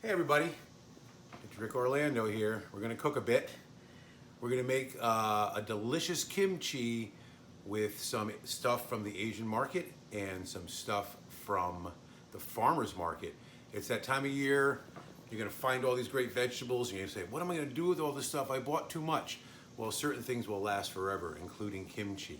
Hey everybody, it's Ric Orlando here. We're gonna cook a bit. We're gonna make a delicious kimchi with some stuff from the Asian market and some stuff from the farmer's market. It's that time of year, you're gonna find all these great vegetables and you're gonna say, what am I gonna do with all this stuff? I bought too much. Well, certain things will last forever, including kimchi.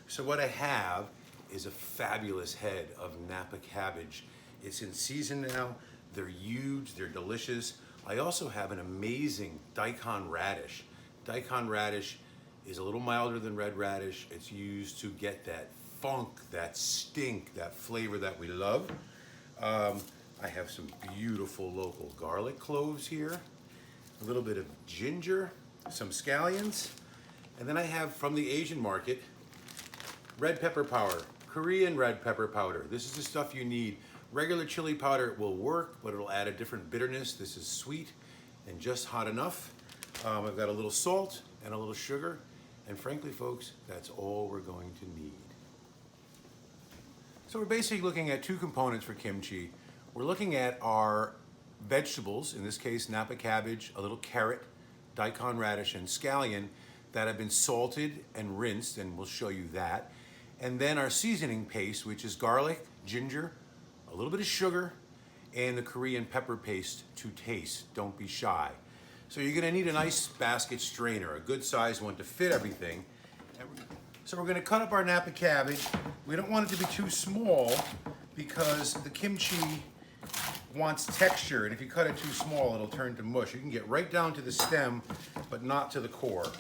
So what I have is a fabulous head of Napa cabbage. It's in season now. They're huge, they're delicious. I also have an amazing daikon radish. Daikon radish is a little milder than red radish. It's used to get that funk, that stink, that flavor that we love. I have some beautiful local garlic cloves here, a little bit of ginger, some scallions, and then I have from the Asian market, red pepper powder, Korean red pepper powder. This is the stuff you need. Regular chili powder will work, but it'll add a different bitterness. This is sweet and just hot enough. I've got a little salt and a little sugar, and frankly, folks, that's all we're going to need. So we're basically looking at two components for kimchi. We're looking at our vegetables, in this case, Napa cabbage, a little carrot, daikon radish, and scallion that have been salted and rinsed, and we'll show you that. And then our seasoning paste, which is garlic, ginger, a little bit of sugar, and the Korean pepper paste to taste. Don't be shy. So you're gonna need a nice basket strainer, a good size one to fit everything. So we're gonna cut up our Napa cabbage. We don't want it to be too small because the kimchi wants texture, and if you cut it too small, it'll turn to mush. You can get right down to the stem, but not to the core.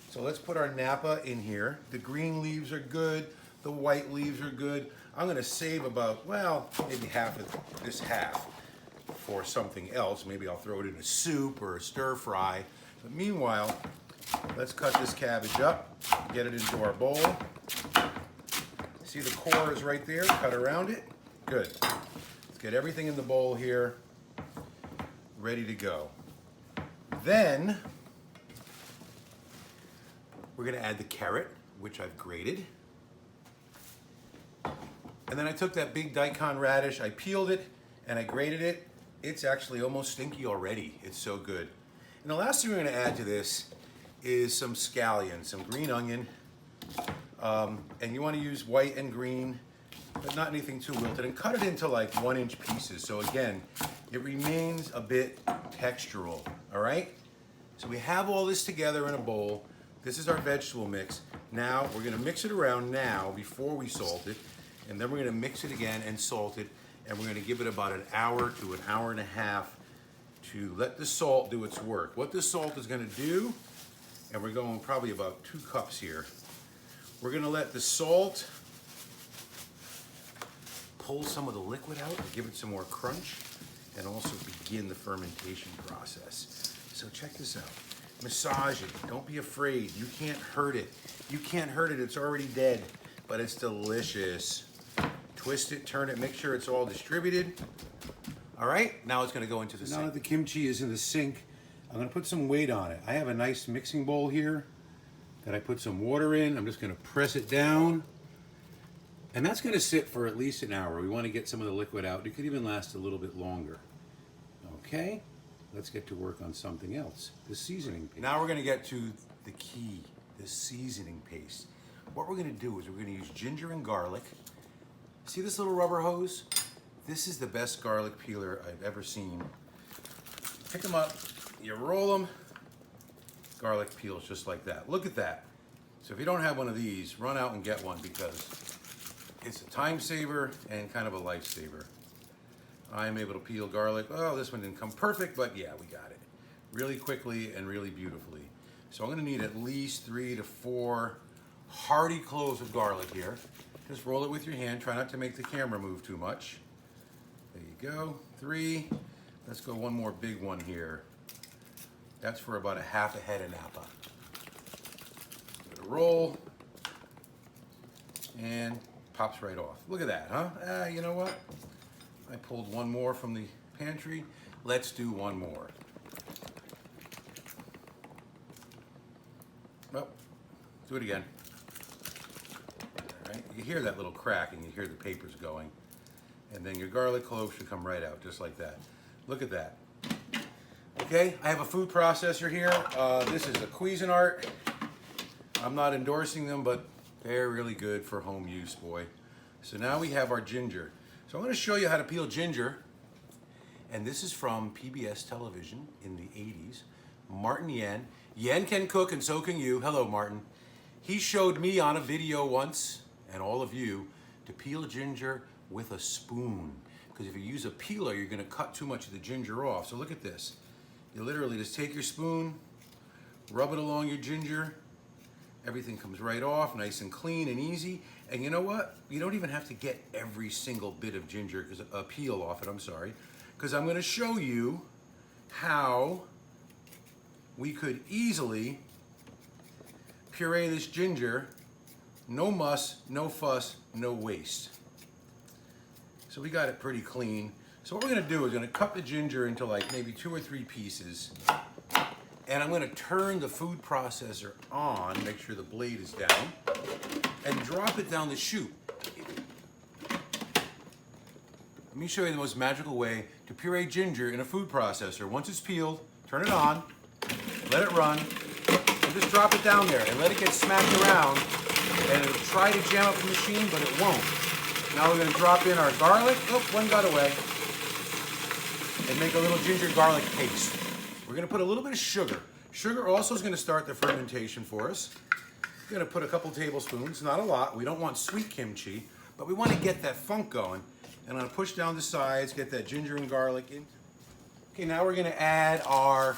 So let's put our Napa in here. The green leaves are good, the white leaves are good. I'm gonna save about, well, maybe half of this half for something else. Maybe I'll throw it in a soup or a stir fry. But meanwhile, let's cut this cabbage up, get it into our bowl. See the core is right there, cut around it. Good. Let's get everything in the bowl here, ready to go. Then, we're gonna add the carrot, which I've grated. And then I took that big daikon radish, I peeled it, and I grated it. It's actually almost stinky already. It's so good. And the last thing we're gonna add to this is some scallion, some green onion. And you wanna use white and green, but not anything too wilted. And cut it into like 1-inch pieces. So again, it remains a bit textural, all right? So we have all this together in a bowl. This is our vegetable mix. Now, we're gonna mix it around now before we salt it. And then we're gonna mix it again and salt it, and we're gonna give it about an hour to an hour and a half to let the salt do its work. What the salt is gonna do, and we're going probably about 2 cups here, we're gonna let the salt pull some of the liquid out and give it some more crunch, and also begin the fermentation process. So check this out. Massage it, don't be afraid, you can't hurt it. You can't hurt it, it's already dead, but it's delicious. Twist it, turn it, make sure it's all distributed. All right, now it's gonna go into the sink. Now that the kimchi is in the sink, I'm gonna put some weight on it. I have a nice mixing bowl here that I put some water in. I'm just gonna press it down. And that's gonna sit for at least an hour. We wanna get some of the liquid out. It could even last a little bit longer. Okay, let's get to work on something else, the seasoning paste. Now we're gonna get to the key, the seasoning paste. What we're gonna do is we're gonna use ginger and garlic. See this little rubber hose? This is the best garlic peeler I've ever seen. Pick them up, you roll them, garlic peels just like that. Look at that. So if you don't have one of these, run out and get one because it's a time saver and kind of a lifesaver. I'm able to peel garlic. Oh, this one didn't come perfect, but yeah, we got it. Really quickly and really beautifully. So I'm gonna need at least 3 to 4 hearty cloves of garlic here. Just roll it with your hand. Try not to make the camera move too much. There you go, 3. Let's go one more big one here. That's for about a half a head of Napa. Give it a roll, and pops right off. Look at that, huh? You know what? I pulled one more from the pantry. Let's do one more. Well, do it again. Right? You hear that little crack and you hear the papers going. And then your garlic clove should come right out, just like that. Look at that. Okay, I have a food processor here. This is a Cuisinart. I'm not endorsing them, but they're really good for home use, boy. So now we have our ginger. So I'm going to show you how to peel ginger. And this is from PBS television in the 80s. Martin Yen. Yen can cook and so can you. Hello, Martin. He showed me on a video once, and all of you, to peel ginger with a spoon. Because if you use a peeler, you're going to cut too much of the ginger off. So look at this. You literally just take your spoon, rub it along your ginger. Everything comes right off, nice and clean and easy. And you know what? You don't even have to get every single bit of ginger, peel off it, I'm sorry. Because I'm going to show you how we could easily puree this ginger. No muss, no fuss, no waste. So we got it pretty clean. So what we're going to do is going to cut the ginger into like maybe 2 or 3 pieces. And I'm going to turn the food processor on, make sure the blade is down, and drop it down the chute. Let me show you the most magical way to puree ginger in a food processor. Once it's peeled, turn it on, let it run, and just drop it down there and let it get smacked around. And it'll try to jam up the machine, but it won't. Now we're going to drop in our garlic. Oh, one got away. And make a little ginger garlic paste. We're going to put a little bit of sugar. Sugar also is going to start the fermentation for us. We're going to put a couple tablespoons, not a lot. We don't want sweet kimchi, but we want to get that funk going. And I'm going to push down the sides, get that ginger and garlic in. Okay, now we're going to add our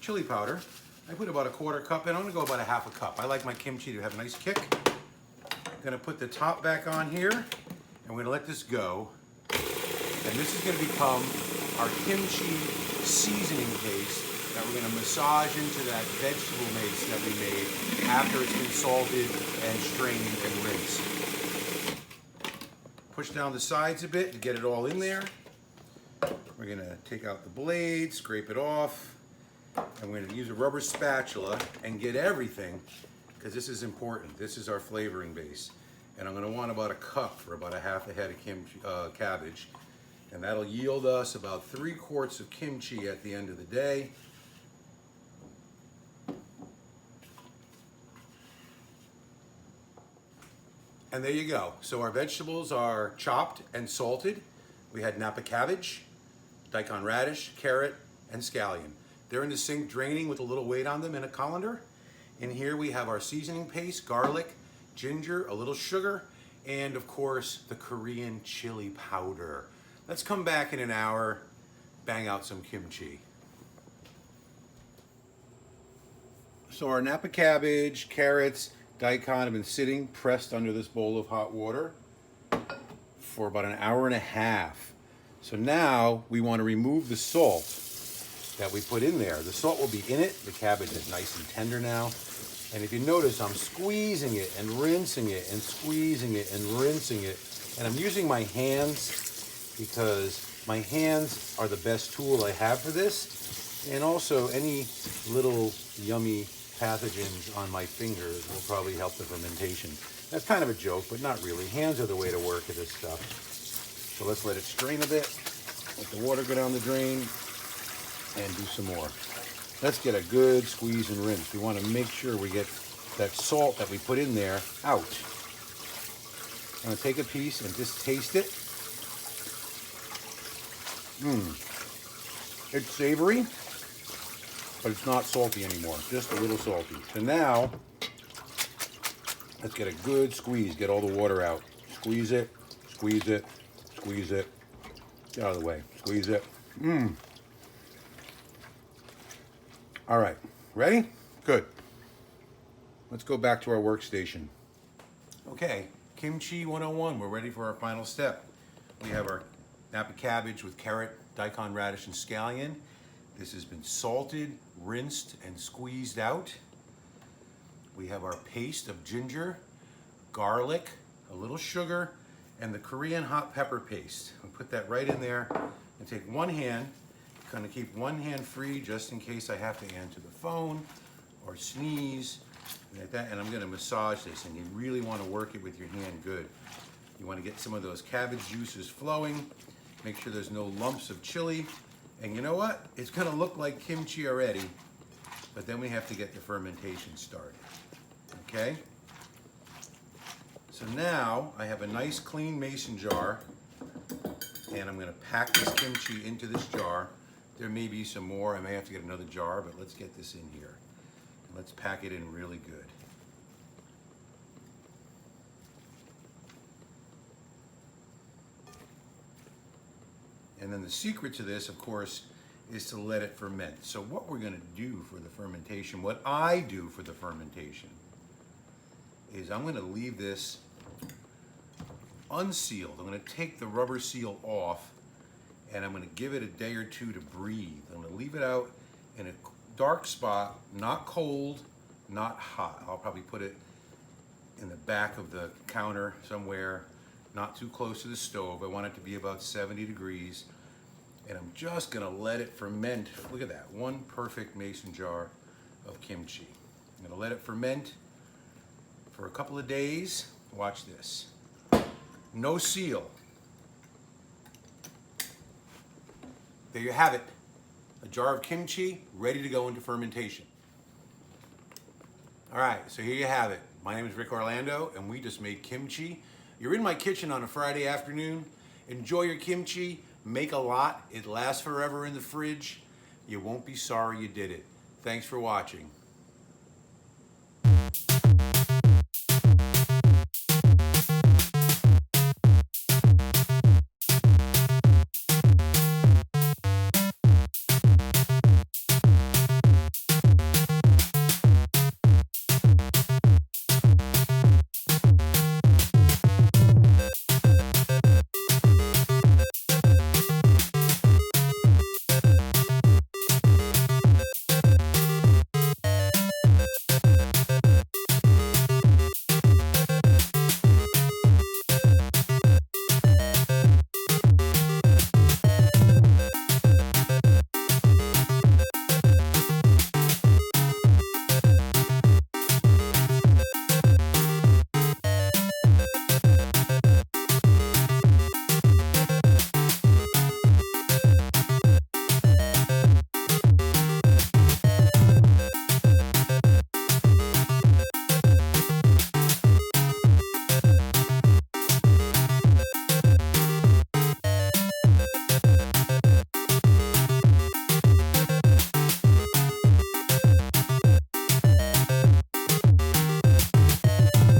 chili powder. I put about a 1/4 cup in. I'm going to go about a 1/2 cup. I like my kimchi to have a nice kick. I'm going to put the top back on here, and we're going to let this go. And this is going to become our kimchi seasoning paste that we're going to massage into that vegetable mace that we made after it's been salted and strained and rinsed. Push down the sides a bit to get it all in there. We're going to take out the blade, scrape it off, and we're going to use a rubber spatula and get everything, because this is important. This is our flavoring base. And I'm going to want about a cup for about a 1/2 head of kimchi, cabbage. And that'll yield us about 3 quarts of kimchi at the end of the day. And there you go. So our vegetables are chopped and salted. We had Napa cabbage, daikon radish, carrot, and scallion. They're in the sink draining with a little weight on them in a colander. In here we have our seasoning paste, garlic, ginger, a little sugar, and of course the Korean chili powder. Let's come back in an hour, bang out some kimchi. So our Napa cabbage, carrots, daikon have been sitting pressed under this bowl of hot water for about 1.5 hours. So now we want to remove the salt that we put in there. The salt will be in it. The cabbage is nice and tender now. And if you notice, I'm squeezing it and rinsing it and squeezing it and rinsing it. And I'm using my hands because my hands are the best tool I have for this. And also any little yummy pathogens on my fingers will probably help the fermentation. That's kind of a joke, but not really. Hands are the way to work at this stuff. So let's let it strain a bit. Let the water go down the drain and do some more. Let's get a good squeeze and rinse. We want to make sure we get that salt that we put in there out. I'm going to take a piece and just taste it. It's savory, but it's not salty anymore, just a little salty. So now, let's get a good squeeze, get all the water out. Squeeze it, squeeze it, squeeze it. Get out of the way, squeeze it. All right, ready? Good. Let's go back to our workstation. Okay, Kimchi 101, we're ready for our final step. We have our Napa cabbage with carrot, daikon radish, and scallion. This has been salted, rinsed, and squeezed out. We have our paste of ginger, garlic, a little sugar, and the Korean hot pepper paste. I'll put that right in there and take one hand. I'm gonna keep one hand free just in case I have to answer the phone or sneeze, like that. And I'm gonna massage this, and you really wanna work it with your hand good. You wanna get some of those cabbage juices flowing. Make sure there's no lumps of chili And you know what? It's gonna look like kimchi already, but then we have to get the fermentation started, okay? So now I have a nice clean mason jar, and I'm gonna pack this kimchi into this jar. There may be some more, I may have to get another jar, but let's get this in here. Let's pack it in really good. And then the secret to this, of course, is to let it ferment. So what we're gonna do for the fermentation, what I do for the fermentation, is I'm gonna leave this unsealed. I'm gonna take the rubber seal off, and I'm gonna give it a day or two to breathe. I'm gonna leave it out in a dark spot, not cold, not hot. I'll probably put it in the back of the counter somewhere, not too close to the stove. I want it to be about 70 degrees. And I'm just gonna let it ferment. Look at that, one perfect mason jar of kimchi. I'm gonna let it ferment for a couple of days. Watch this. No seal. There you have it. A jar of kimchi ready to go into fermentation. All right, so here you have it. My name is Ric Orlando, and we just made kimchi. You're in my kitchen on a Friday afternoon. Enjoy your kimchi. Make a lot. It lasts forever in the fridge. You won't be sorry you did it. Thanks for watching.